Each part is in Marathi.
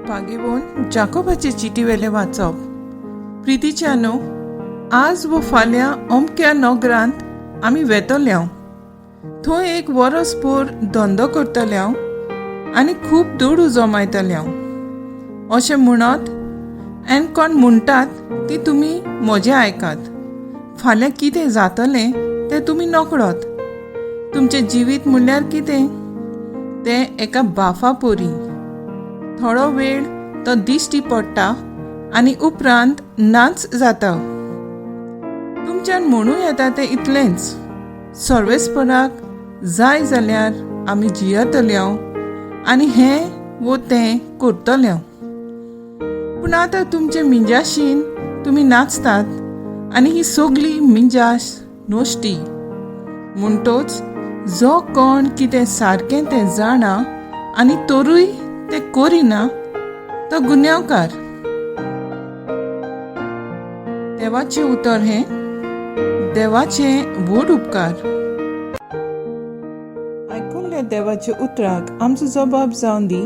पागेवून जाकोबाचे चिटीवेले वाचप. प्रितीच्यानो, आज व फाल्यां अमक्या नगरांत आमी वेतल्यांव. थंय एक वरसभर धंदो करतल्यांव आनी खूब दुडू जमायतल्यांव अशें म्हणत आनी कोण म्हणटात ती तुमी म्हजें आयकात. फाल्यां कितें जातलें तें तुमी नकळत. तुमचें जिवीत म्हणल्यार कितें तें एका बाफा पोरी. थोडो वेळ तो दिश्टी पडटा आनी उपरांत नाच जाता. तुमच्यान म्हणूं येता तें इतलेंच, सर्वेस्पराक जाय जाल्यार आमी जियेतल्यांव आनी हें वो तें करतल्यांव. पूण आतां तुमचे मिंजाशीन तुमी नाचतात आनी ही सगळी मिंजास नोश्टी. म्हणटोच जो कोण कितें सारकें तें जाणा आनी तोरूय तें करिना तो गुन्यांवकार. देवाचें उतर हें, देवाचें व्हड उपकार. आयकल्ल्या देवाच्या उतराक आमचो जबाब जावन दी.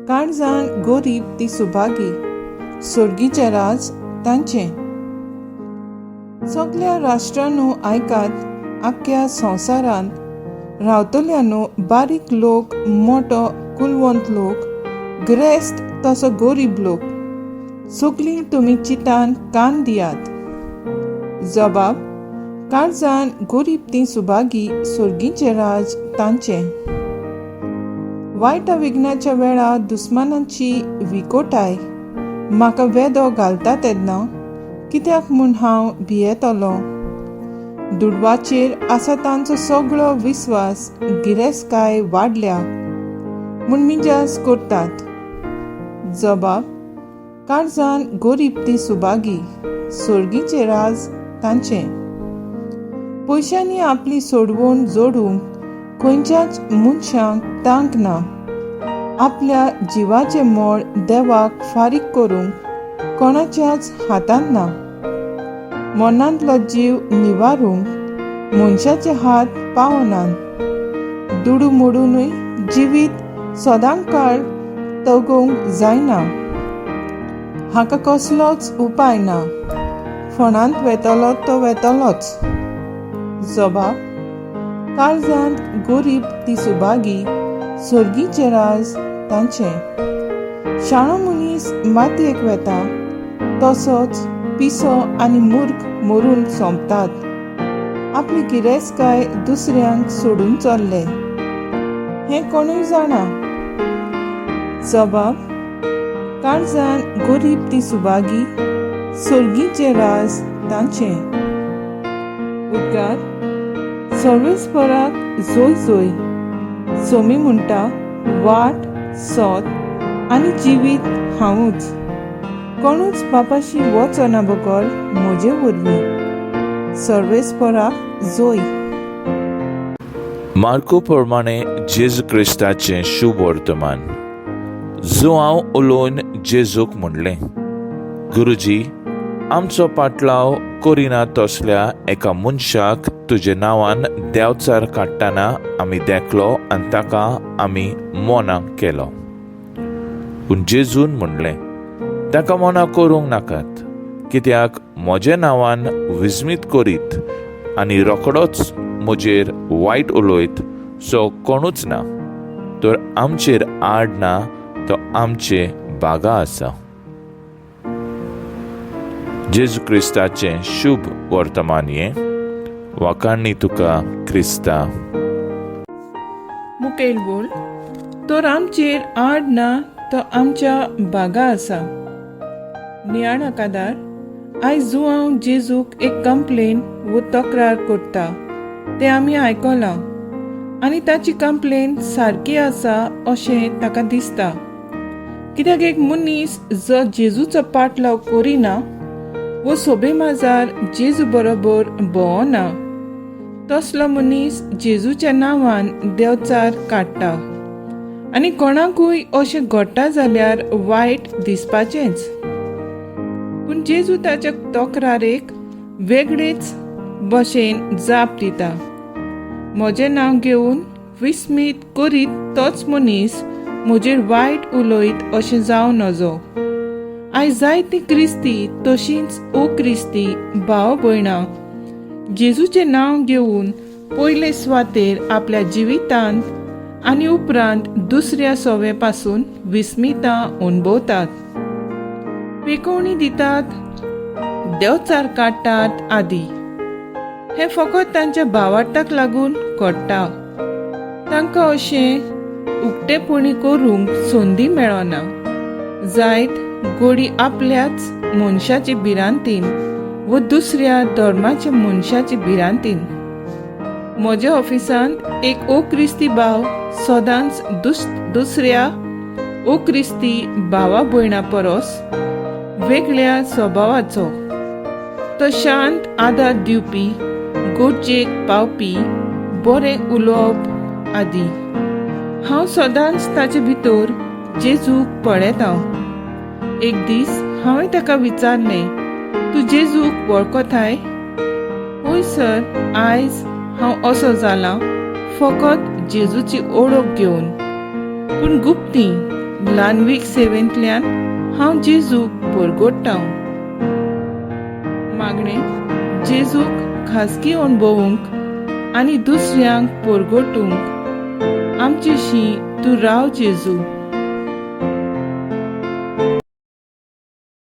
काळजान गरीब ती सुभागी, सर्गीचें राज तांचें. सगळ्या राष्ट्रांनो आयकात, आख्या संवसारांत रावतल्यानो बारीक लोक, मोठो कुलवंत लोक, ग्रेस्त तसो गरीब लोक, सगळीं तुमी चितान कान दियात. जबाब: काळजान गरीब ती सुभागी, सर्गीचें राज तांचें. वायटा विघ्नाच्या वेळा दुस्मानांची विकोटाय म्हाका वेदो घालता तेन्ना कित्याक म्हूण हांव भियेतलों. दुडवाचेर आसा तांचो सगळो विस्वास गिरेस्तकाय वाडल्या म्हूण मिंजास करतात. जबाब: काळजान गरीब ती सुभागी, सर्गीचें राज तांचें. पयशांनी आपली सोडवण जोडूंक खंयच्याच मनशांक तांक ना. आपल्या जिवाचें मोल देवाक फारीक करूंक कोणाच्याच हातांत ना. मनांतलो जीव निवारूंक मनशाचे हात पावनात. दुडू मोडूनय जिवीत सदां काळ तगोवंक जायना. हाका कसलोच उपाय ना. फोंडांत वेतलो तो वेतलोच. जबाब: काळजान गरीब ती सुभागी, सर्गीचें राज तांचें. शाणो मनीस मातयेक वेता तसोच पिसो आनी मूर्ख मरून सोंपतात. आपली गिरेस्तकाय दुसऱ्यांक सोडून चल्ले हें कोणूय जाणा. जबाब: काळजान गरीब ती सुभागी, सर्गीचें राज तांचें. उद्गार: सर्वेस्पराक जोय जोय. सोमी म्हणटा, वाट, सोत आनी जिवीत हांवूच. कोणूच बापाशी वचना बगोल म्हजे वरवीं. सर्वेस्पराक जोय. मार्को प्रमाणे जेजू क्रिस्ताचें शुभ वर्तमान. जो हांव उलोवन जेजूक म्हणलें, गुरुजी, आमचो पाटलाव करिना तसल्या एका मनशाक तुजे नांवान देंवचार काडटना आमी देखलो आनी ताका आमी मोना केलो. पूण जेजून म्हणलें, ताका मोना करूंक नाकात, कित्याक म्हज्या नांवान विस्मीत करीत आनी रोखडोच म्हजेर वायट उलयत सो कोणूच ना. तर आमचेर आड ना, तो आमचे बागा आसा. जेजू क्रिस्ताचें शुभ वर्तमान हें. वाखाणणी तुका क्रिस्ता. मुखेल बोल. तर आमचेर आड ना, तो आमच्या बागा आसा. नियाळकादार, आयज जो हांव जेजूक एक कंप्लेन वो तक्रार करता तें आमी आयकलां आनी ताची कंप्लेन सारकी आसा अशें ताका दिसता. कित्याक एक मनीस जो जेजूचो पाटलाव करिना वो सोबे माजार जेजू बरोबर भोंवना, तसलो मनीस जेजूच्या नांवान देंवचार काडटा आनी कोणाकूय अशें घडटा जाल्यार वायट दिसपाचेंच. पूण जेजू ताच्या तक्रारेक वेगळेच भशेन जाप दिता. म्हजें नांव घेवन विस्मीत करीत तोच मनीस म्हजेर वायट उलयत अशें जावं नजो. आयज जायतीं क्रिस्ती तशींच क्रिस्ती भाव भयणां जेजूचें नांव घेवन पयले सुवातेर आपल्या जिवितांत आनी उपरांत दुसऱ्या सोवे पासून विस्मितां अणभवतात, पेकोवणी दितात, देवचार काडटात आदी. हें फकत तांच्या भावार्थाक लागून घडटा. तांकां अशें उक्तेपणी करूंक संदी मेळना. जायत घोडी आपल्याच मनशाचे भिरांतीन व दुसऱ्या धर्माच्या मनशाचे भिरांतीन. म्हज्या ऑफिसांत एक क्रिस्ती भाव सदांच दुसऱ्या क्रिस्ती भावा भयणां परस वेगळ्या स्वभावाचो. तो शांत आदार दिवपी, गरजेक पावपी, बरें उलोवप आदी. हांव सदांच ताचे भितर जेजूक पळयतां. एक दीस हांवें ताका विचारलें, तूं जेजूक वळखताय? हय सर, आयज हांव असो जालां फकत जेजूची ओळख घेवन, पूण गुप्ती ल्हानवीक सेवेंतल्यान हांव जेजूक परगट्टां. मागणें, जेजूक खासगी अणभवूंक आनी दुसऱ्यांक परगटूंक आमचेशी तूं राव जेजू.